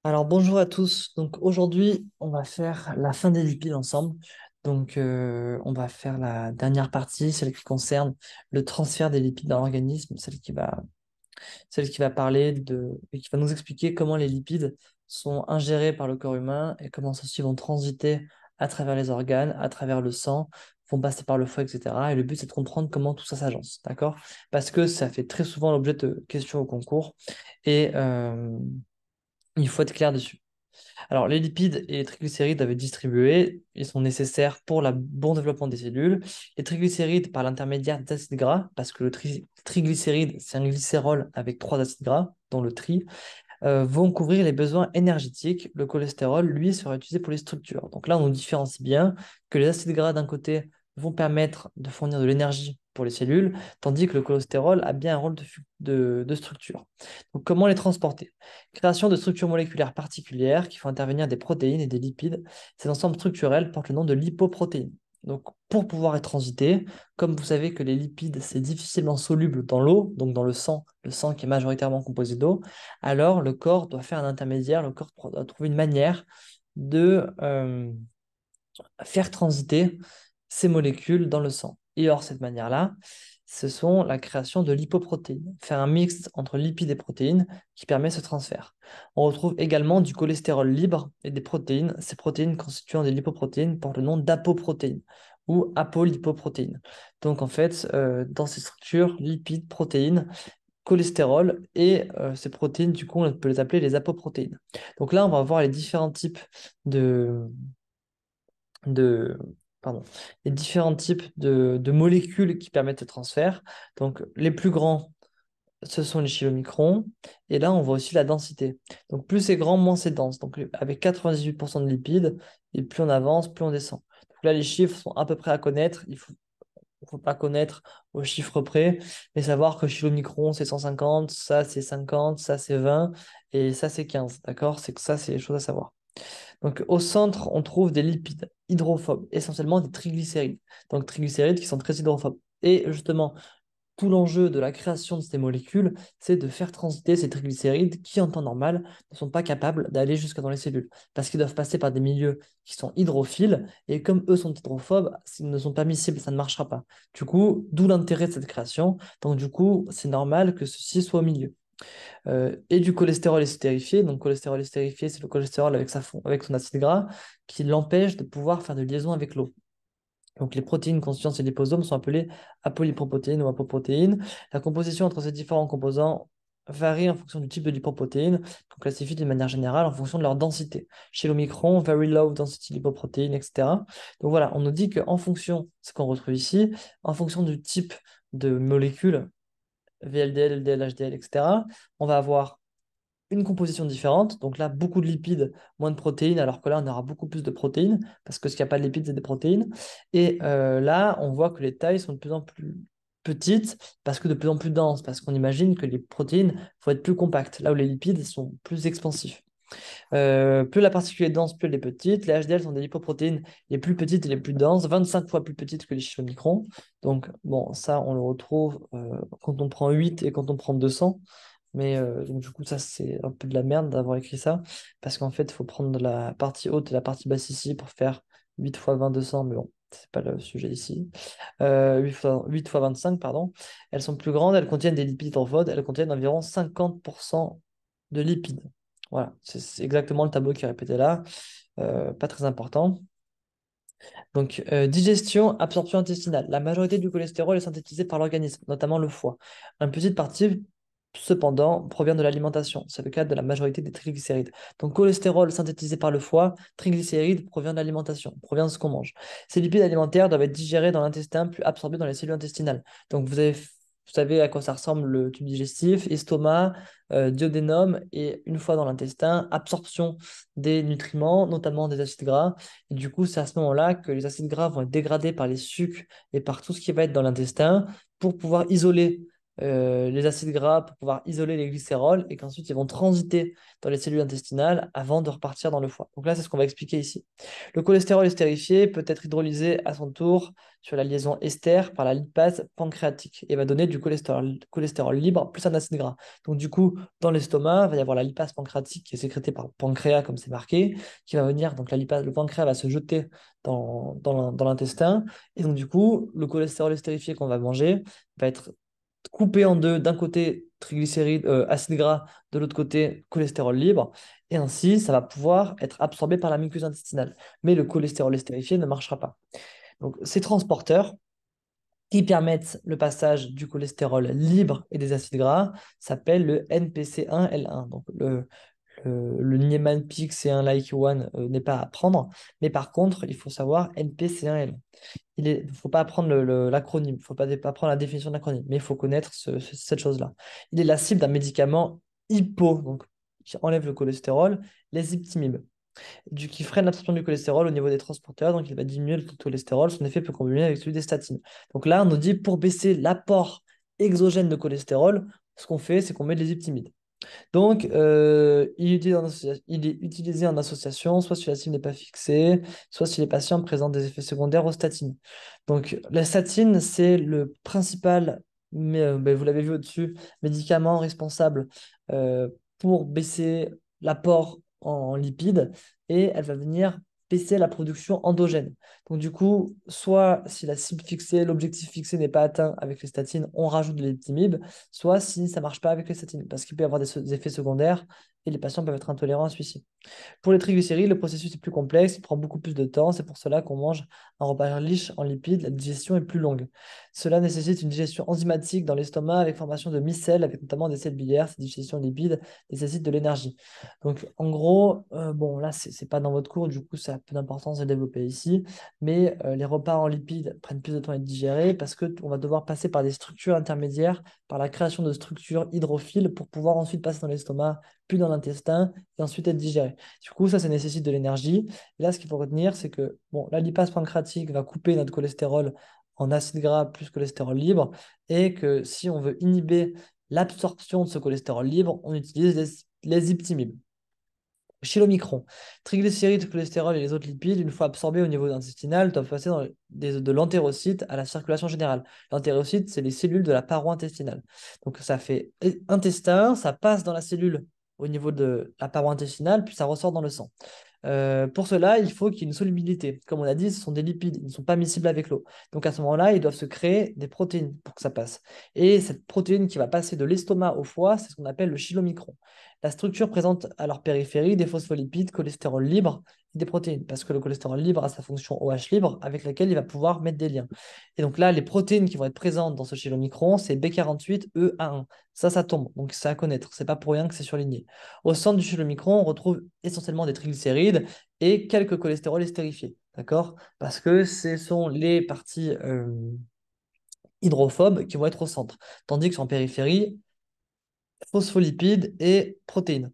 Alors bonjour à tous. Donc aujourd'hui, on va faire la fin des lipides ensemble. Donc on va faire la dernière partie, celle qui concerne le transfert des lipides dans l'organisme, celle qui va parler et qui va nous expliquer comment les lipides sont ingérés par le corps humain et comment ceux-ci vont transiter à travers les organes, à travers le sang, vont passer par le foie, etc. Et le but, c'est de comprendre comment tout ça s'agence, d'accord? Parce que ça fait très souvent l'objet de questions au concours et il faut être clair dessus. Alors, les lipides et les triglycérides doivent être distribués. Ils sont nécessaires pour le bon développement des cellules. Les triglycérides par l'intermédiaire d'acides gras, parce que le triglycéride, c'est un glycérol avec trois acides gras, dont le tri, vont couvrir les besoins énergétiques. Le cholestérol, lui, sera utilisé pour les structures. Donc là, on nous différencie bien que les acides gras, d'un côté, vont permettre de fournir de l'énergie pour les cellules, tandis que le cholestérol a bien un rôle de structure. Donc, comment les transporter? Création de structures moléculaires particulières qui font intervenir des protéines et des lipides. Ces ensembles structurels portent le nom de lipoprotéines. Donc, pour pouvoir être transité, comme vous savez que les lipides, c'est difficilement soluble dans l'eau, donc dans le sang qui est majoritairement composé d'eau, alors le corps doit faire un intermédiaire, le corps doit trouver une manière de faire transiter ces molécules dans le sang. Et or, cette manière-là, ce sont la création de lipoprotéines, faire un mix entre lipides et protéines qui permet ce transfert. On retrouve également du cholestérol libre et des protéines. Ces protéines constituant des lipoprotéines portent le nom d'apoprotéines ou apolipoprotéines. Donc en fait, dans ces structures, lipides, protéines, cholestérol et ces protéines, du coup, on peut les appeler les apoprotéines. Donc là, on va voir les différents types de, de, pardon, les différents types de molécules qui permettent le transfert. Donc les plus grands, ce sont les chylomicrons. Et là, on voit aussi la densité. Donc plus c'est grand, moins c'est dense. Donc avec 98% de lipides, et plus on avance, plus on descend. Donc là, les chiffres sont à peu près à connaître. Il faut pas connaître au chiffre près, mais savoir que chez l'Omicron, c'est 150, ça c'est 50, ça c'est 20 et ça c'est 15. D'accord? C'est que ça, c'est les choses à savoir. Donc au centre, on trouve des lipides hydrophobes, essentiellement des triglycérides. Donc triglycérides qui sont très hydrophobes. Et justement, tout l'enjeu de la création de ces molécules, c'est de faire transiter ces triglycérides qui, en temps normal, ne sont pas capables d'aller jusque dans les cellules. Parce qu'ils doivent passer par des milieux qui sont hydrophiles, et comme eux sont hydrophobes, s'ils ne sont pas miscibles, ça ne marchera pas. Du coup, d'où l'intérêt de cette création. Donc, du coup, c'est normal que ceci soit au milieu. Et du cholestérol estérifié. Donc, cholestérol estérifié, c'est le cholestérol avec son acide gras qui l'empêche de pouvoir faire de liaison avec l'eau. Donc, les protéines constituant ces liposomes sont appelées apolipoprotéines ou apoprotéines. La composition entre ces différents composants varie en fonction du type de lipoprotéine, qu'on classifie d'une manière générale en fonction de leur densité. Chez l'Omicron, very low density lipoprotein, etc. Donc voilà, on nous dit qu'en fonction, ce qu'on retrouve ici, en fonction du type de molécule, VLDL, LDL, HDL, etc., on va avoir une composition différente. Donc là, beaucoup de lipides, moins de protéines, alors que là, on aura beaucoup plus de protéines, parce que ce qu'il n'y a pas de lipides, c'est des protéines. Et là, on voit que les tailles sont de plus en plus petites, parce que de plus en plus denses, parce qu'on imagine que les protéines vont être plus compactes, là où les lipides sont plus expansifs. Plus la particule est dense, plus elle est petite. Les HDL sont des lipoprotéines les plus petites et les plus denses, 25 fois plus petites que les chylomicrons. Donc, bon, ça, on le retrouve quand on prend 8 et quand on prend 200. Mais donc, du coup, ça, c'est un peu de la merde d'avoir écrit ça. Parce qu'en fait, il faut prendre la partie haute et la partie basse ici pour faire 8 fois 20, 200. Mais bon, c'est pas le sujet ici. 8 fois 25, pardon. Elles sont plus grandes, elles contiennent des lipides hydrophobiques, elles contiennent environ 50% de lipides. Voilà, c'est exactement le tableau qui est répété là. Pas très important. Donc, digestion, absorption intestinale. La majorité du cholestérol est synthétisée par l'organisme, notamment le foie. Une petite partie, cependant, provient de l'alimentation. C'est le cas de la majorité des triglycérides. Donc, cholestérol synthétisé par le foie, triglycérides provient de l'alimentation, provient de ce qu'on mange. Ces lipides alimentaires doivent être digérés dans l'intestin, puis absorbés dans les cellules intestinales. Donc, vous savez à quoi ça ressemble le tube digestif, estomac, duodénum, et une fois dans l'intestin, absorption des nutriments, notamment des acides gras. Et du coup, c'est à ce moment-là que les acides gras vont être dégradés par les sucs et par tout ce qui va être dans l'intestin pour pouvoir isoler les acides gras pour pouvoir isoler les glycérols et qu'ensuite ils vont transiter dans les cellules intestinales avant de repartir dans le foie. Donc là, c'est ce qu'on va expliquer ici. Le cholestérol estérifié peut être hydrolysé à son tour sur la liaison ester par la lipase pancréatique et va donner du cholestérol libre plus un acide gras. Donc du coup, dans l'estomac, il va y avoir la lipase pancréatique qui est sécrétée par le pancréas, comme c'est marqué, qui va venir, donc le pancréas va se jeter dans l'intestin, et donc du coup, le cholestérol estérifié qu'on va manger va être coupé en deux, d'un côté triglycérides, acides gras, de l'autre côté cholestérol libre, et ainsi ça va pouvoir être absorbé par la muqueuse intestinale. Mais le cholestérol estérifié ne marchera pas. Donc ces transporteurs qui permettent le passage du cholestérol libre et des acides gras s'appellent le NPC1L1. Donc le Niemann-Pick C1 Like 1 n'est pas à prendre, mais par contre, il faut savoir NPC1L1. Il ne faut pas apprendre l'acronyme, il ne faut pas apprendre la définition de l'acronyme, mais il faut connaître cette chose-là. Il est la cible d'un médicament donc, qui enlève le cholestérol, les ziptimib, qui freine l'absorption du cholestérol au niveau des transporteurs, donc il va diminuer le taux de cholestérol. Son effet peut combiner avec celui des statines. Donc là, on nous dit pour baisser l'apport exogène de cholestérol, ce qu'on fait, c'est qu'on met des ziptimides. Donc, il est utilisé en association, soit si la cible n'est pas fixée, soit si les patients présentent des effets secondaires aux statines. Donc, la statine, c'est le principal, ben, vous l'avez vu au-dessus, médicament responsable euh, pour baisser l'apport en lipides, et elle va venir baisser la production endogène. Donc, du coup, soit si la cible fixée, l'objectif fixé n'est pas atteint avec les statines, on rajoute de l'éptimib, soit si ça ne marche pas avec les statines, parce qu'il peut y avoir des effets secondaires et les patients peuvent être intolérants à celui-ci. Pour les triglycérides, le processus est plus complexe, il prend beaucoup plus de temps. C'est pour cela qu'on mange un repas riche en lipides. La digestion est plus longue. Cela nécessite une digestion enzymatique dans l'estomac avec formation de micelles, avec notamment des sels biliaires. Cette digestion lipides nécessite de l'énergie. Donc, en gros, bon, là, c'est pas dans votre cours, du coup, ça a peu d'importance de le développer ici. Mais les repas en lipides prennent plus de temps à être digérés parce qu'on va devoir passer par des structures intermédiaires, par la création de structures hydrophiles pour pouvoir ensuite passer dans l'estomac, puis dans l'intestin et ensuite être digéré. Du coup, ça nécessite de l'énergie. Et là, ce qu'il faut retenir, c'est que bon, la lipase pancréatique va couper notre cholestérol en acide gras plus cholestérol libre, et que si on veut inhiber l'absorption de ce cholestérol libre, on utilise les ziptimib. Chez l'Omicron, triglycérides, cholestérol et les autres lipides, une fois absorbés au niveau intestinal, doivent passer de l'entérocyte à la circulation générale. L'entérocyte, c'est les cellules de la paroi intestinale. Donc ça fait intestin, ça passe dans la cellule au niveau de la paroi intestinale, puis ça ressort dans le sang. Pour cela, il faut qu'il y ait une solubilité. Comme on a dit, ce sont des lipides, ils ne sont pas miscibles avec l'eau. Donc à ce moment-là, ils doivent se créer des protéines pour que ça passe. Et cette protéine qui va passer de l'estomac au foie, c'est ce qu'on appelle le chylomicron. La structure présente à leur périphérie des phospholipides, cholestérol libre et des protéines, parce que le cholestérol libre a sa fonction OH libre avec laquelle il va pouvoir mettre des liens. Et donc là, les protéines qui vont être présentes dans ce chylomicron, c'est B48EA1. Ça tombe. Donc c'est à connaître. C'est pas pour rien que c'est surligné. Au centre du chylomicron, on retrouve essentiellement des triglycérides et quelques cholestérols estérifiés. D'accord? Parce que ce sont les parties hydrophobes qui vont être au centre. Tandis que sur en périphérie, phospholipides et protéines.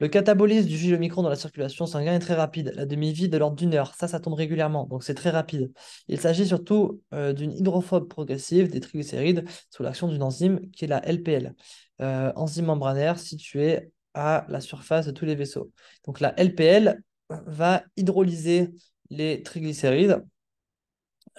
Le catabolisme du glycomicron dans la circulation sanguine est très rapide. La demi-vie de l'ordre d'une heure. Ça tombe régulièrement, donc c'est très rapide. Il s'agit surtout d'une hydrophobe progressive des triglycérides sous l'action d'une enzyme qui est la LPL, enzyme membranaire située à la surface de tous les vaisseaux. Donc la LPL va hydrolyser les triglycérides.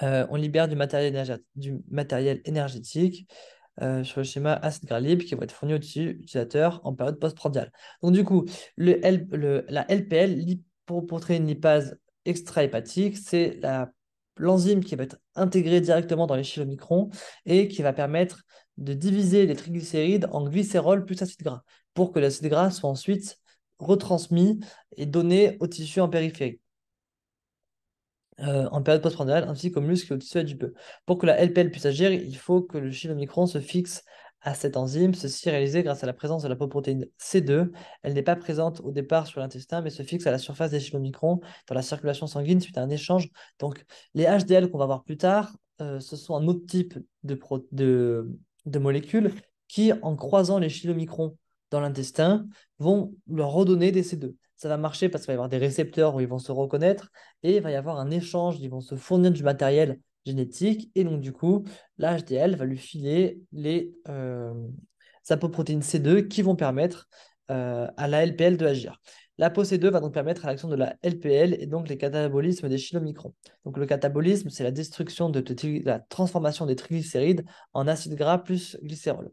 On libère du matériel énergétique sur le schéma acide gras libre qui va être fourni au tissu utilisateur en période postprandiale. Donc du coup, la LPL, lipoprotéine lipase extrahépatique, c'est l'enzyme qui va être intégrée directement dans les chylomicrons et qui va permettre de diviser les triglycérides en glycérol plus acide gras pour que l'acide gras soit ensuite retransmis et donné au tissu en périphérie en période postprandiale, ainsi qu'aux muscles et au tissu adipeux. Pour que la LPL puisse agir, il faut que le chylomicron se fixe à cette enzyme, ceci est réalisé grâce à la présence de la protéine C2. Elle n'est pas présente au départ sur l'intestin, mais se fixe à la surface des chylomicrons dans la circulation sanguine suite à un échange. Donc, les HDL qu'on va voir plus tard, ce sont un autre type de molécules qui, en croisant les chylomicrons dans l'intestin, vont leur redonner des C2. Ça va marcher parce qu'il va y avoir des récepteurs où ils vont se reconnaître et il va y avoir un échange, ils vont se fournir du matériel génétique. Et donc, du coup, la HDL va lui filer les apoprotéines C2 qui vont permettre à la LPL de agir. L'ApoC2 va donc permettre à l'action de la LPL et donc les catabolismes des chylomicrons. Donc, le catabolisme, c'est la destruction la transformation des triglycérides en acides gras plus glycérol.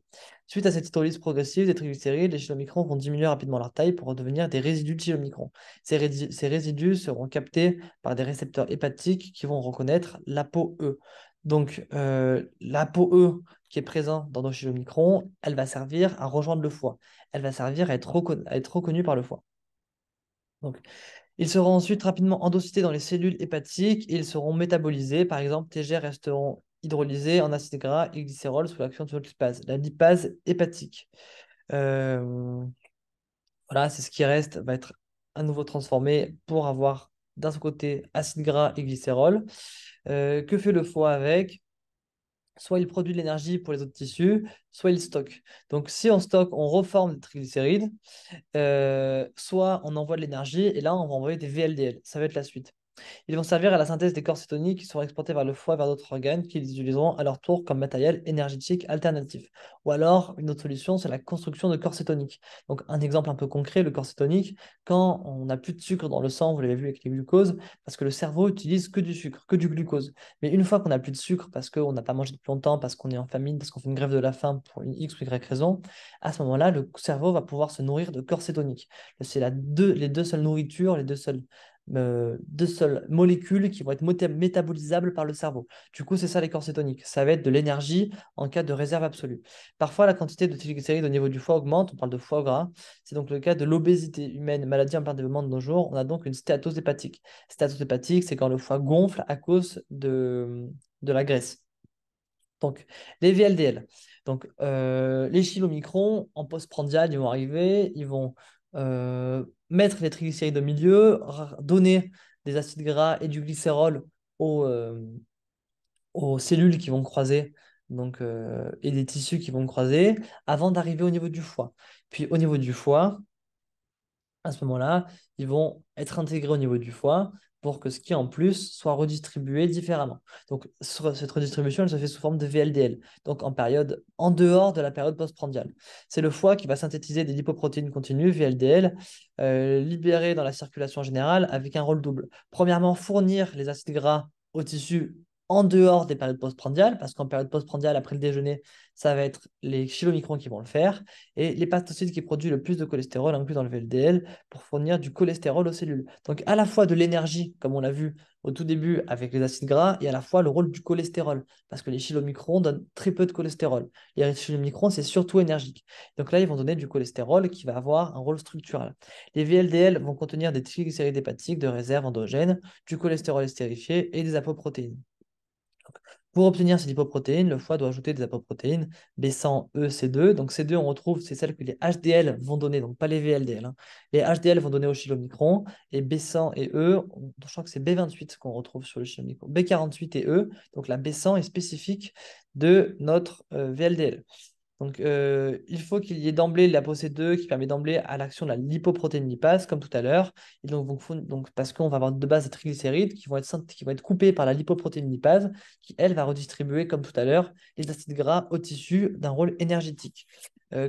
Suite à cette hydrolyse progressive des triglycérides, les chylomicrons vont diminuer rapidement leur taille pour devenir des résidus de chylomicrons. Ces résidus seront captés par des récepteurs hépatiques qui vont reconnaître l'ApoE. Donc, l'ApoE qui est présent dans nos chylomicrons, elle va servir à rejoindre le foie. Elle va servir à être reconnue par le foie. Donc, ils seront ensuite rapidement endocytés dans les cellules hépatiques et ils seront métabolisés. Par exemple, TG resteront hydrolysés en acide gras et glycérol sous l'action de notre lipase, la lipase hépatique. Euh, voilà, c'est ce qui reste, va être à nouveau transformé pour avoir d'un seul côté acide gras et glycérol. Que fait le foie avec? Soit il produit de l'énergie pour les autres tissus, soit il stocke. Donc, si on stocke, on reforme des triglycérides, soit on envoie de l'énergie et là, on va envoyer des VLDL. Ça va être la suite. Ils vont servir à la synthèse des corps cétoniques qui seront exportés vers le foie vers d'autres organes qu'ils utiliseront à leur tour comme matériel énergétique alternatif. Ou alors, une autre solution, c'est la construction de corps cétoniques. Donc, un exemple un peu concret, le corps cétonique, quand on n'a plus de sucre dans le sang, vous l'avez vu avec les glucoses, parce que le cerveau utilise que du sucre, que du glucose. Mais une fois qu'on n'a plus de sucre, parce qu'on n'a pas mangé depuis longtemps, parce qu'on est en famine, parce qu'on fait une grève de la faim pour une X ou Y raison, à ce moment-là, le cerveau va pouvoir se nourrir de corps cétoniques. C'est les deux seules nourritures, deux seules molécules qui vont être métabolisables par le cerveau. Du coup, c'est ça les corps cétoniques. Ça va être de l'énergie en cas de réserve absolue. Parfois, la quantité de triglycérides au niveau du foie augmente. On parle de foie gras. C'est donc le cas de l'obésité humaine, maladie en plein développement de nos jours. On a donc une stéatose hépatique. Stéatose hépatique, c'est quand le foie gonfle à cause de la graisse. Donc, les VLDL. Donc, les chylomicrons en postprandial, ils vont arriver, ils vont mettre les triglycérides au milieu, donner des acides gras et du glycérol aux, euh, aux cellules qui vont croiser donc, et des tissus qui vont croiser avant d'arriver au niveau du foie. Puis, au niveau du foie, à ce moment-là, ils vont être intégrés au niveau du foie pour que ce qui est en plus soit redistribué différemment. Donc, cette redistribution, elle se fait sous forme de VLDL, donc en dehors de la période postprandiale. C'est le foie qui va synthétiser des lipoprotéines continues, VLDL, libérées dans la circulation générale avec un rôle double. Premièrement, fournir les acides gras au tissu en dehors des périodes postprandiales, parce qu'en période postprandiale, après le déjeuner, ça va être les chylomicrons qui vont le faire, et l'hépatocyte qui produit le plus de cholestérol inclus dans le VLDL pour fournir du cholestérol aux cellules. Donc à la fois de l'énergie, comme on l'a vu au tout début avec les acides gras, et à la fois le rôle du cholestérol, parce que les chylomicrons donnent très peu de cholestérol. Les chylomicrons, c'est surtout énergique. Donc là, ils vont donner du cholestérol qui va avoir un rôle structural. Les VLDL vont contenir des triglycérides hépatiques de réserve endogène, du cholestérol estérifié et des apoprotéines. Pour obtenir ces lipoprotéines, le foie doit ajouter des apoprotéines B100, E, C2. Donc C2, on retrouve, c'est celles que les HDL vont donner, donc pas les VLDL, hein. Les HDL vont donner au chylomicron et B100 et E, je crois que c'est B28 qu'on retrouve sur le chylomicron. B48 et E, donc la B100 est spécifique de notre VLDL. Donc, il faut qu'il y ait d'emblée l'ApoC2 qui permet d'emblée à l'action de la lipoprotéine lipase, comme tout à l'heure. Et donc, parce qu'on va avoir de base des triglycérides qui vont être coupés par la lipoprotéine lipase, qui, elle, va redistribuer, comme tout à l'heure, les acides gras au tissu d'un rôle énergétique.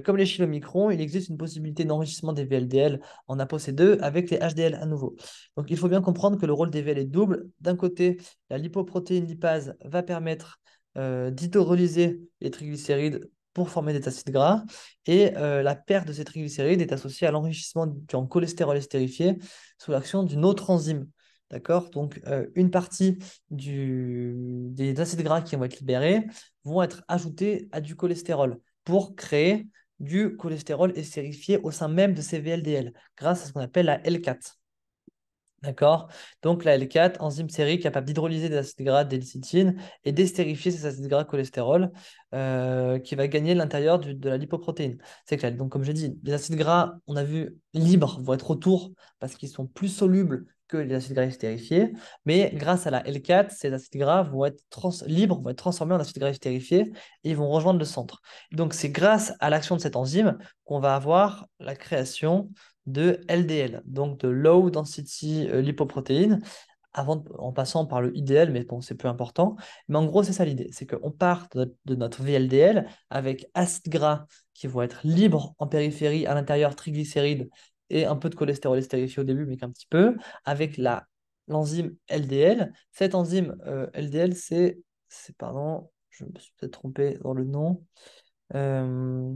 Comme les chylomicrons, il existe une possibilité d'enrichissement des VLDL en ApoC2 avec les HDL à nouveau. Donc, il faut bien comprendre que le rôle des VL est double. D'un côté, la lipoprotéine lipase va permettre d'hydrolyser les triglycérides pour former des acides gras. Et la perte de ces triglycérides est associée à l'enrichissement en cholestérol estérifié sous l'action d'une autre enzyme. D'accord? Donc, une partie des acides gras qui vont être libérés vont être ajoutés à du cholestérol pour créer du cholestérol estérifié au sein même de ces VLDL, grâce à ce qu'on appelle la L4. D'accord? Donc la L4, enzyme sérique capable d'hydrolyser des acides gras de L-cytine et d'estérifier ces acides gras cholestérol qui va gagner l'intérieur de la lipoprotéine. C'est clair. Donc comme je dis, les acides gras, on a vu libres, vont être autour parce qu'ils sont plus solubles que les acides gras estérifiés. Mais grâce à la L4, ces acides gras vont être libres, vont être transformés en acides gras estérifiés et ils vont rejoindre le centre. Donc c'est grâce à l'action de cette enzyme qu'on va avoir la création de LDL, donc de Low Density Lipoprotein, en passant par le IDL, mais bon, c'est peu important. Mais en gros, c'est ça l'idée, c'est qu'on part de notre VLDL avec acides gras qui vont être libres en périphérie, à l'intérieur triglycérides et un peu de cholestérol estérifié au début, mais qu'un petit peu, avec l'enzyme LDL. Cette enzyme LDL, pardon, je me suis peut-être trompé dans le nom. Euh,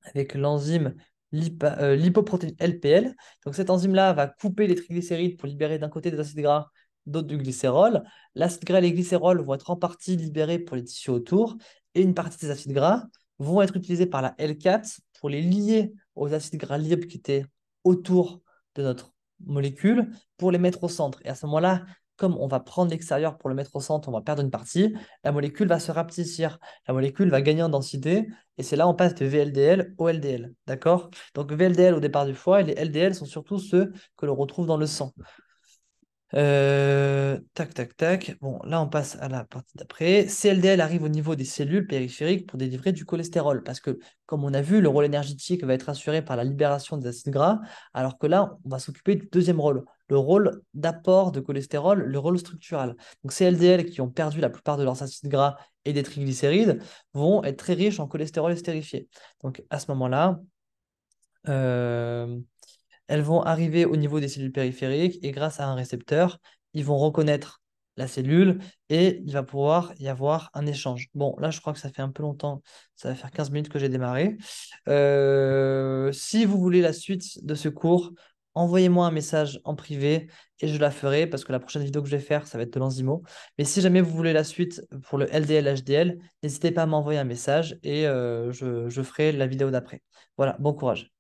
Avec l'enzyme lipoprotéine LPL. Donc cette enzyme-là va couper les triglycérides pour libérer d'un côté des acides gras, d'autre du glycérol. L'acide gras et les glycérols vont être en partie libérés pour les tissus autour, et une partie des acides gras vont être utilisés par la L4 pour les lier aux acides gras libres qui étaient autour de notre molécule, pour les mettre au centre. Et à ce moment-là, comme on va prendre l'extérieur pour le mettre au centre, on va perdre une partie, la molécule va se rapetissir, la molécule va gagner en densité, et c'est là on passe de VLDL au LDL. D'accord? Donc VLDL au départ du foie et les LDL sont surtout ceux que l'on retrouve dans le sang. Tac, tac, tac. Bon, là, on passe à la partie d'après. CLDL arrive au niveau des cellules périphériques pour délivrer du cholestérol. Parce que, comme on a vu, le rôle énergétique va être assuré par la libération des acides gras, alors que là, on va s'occuper du deuxième rôle, le rôle d'apport de cholestérol, le rôle structural. Donc, CLDL qui ont perdu la plupart de leurs acides gras et des triglycérides vont être très riches en cholestérol estérifié. Donc, à ce moment-là, euh, elles vont arriver au niveau des cellules périphériques et grâce à un récepteur, ils vont reconnaître la cellule et il va pouvoir y avoir un échange. Bon, là, je crois que ça fait un peu longtemps. Ça va faire 15 minutes que j'ai démarré. Si vous voulez la suite de ce cours, envoyez-moi un message en privé et je la ferai parce que la prochaine vidéo que je vais faire, ça va être de l'enzymo. Mais si jamais vous voulez la suite pour le LDL, HDL, n'hésitez pas à m'envoyer un message et je ferai la vidéo d'après. Voilà, bon courage.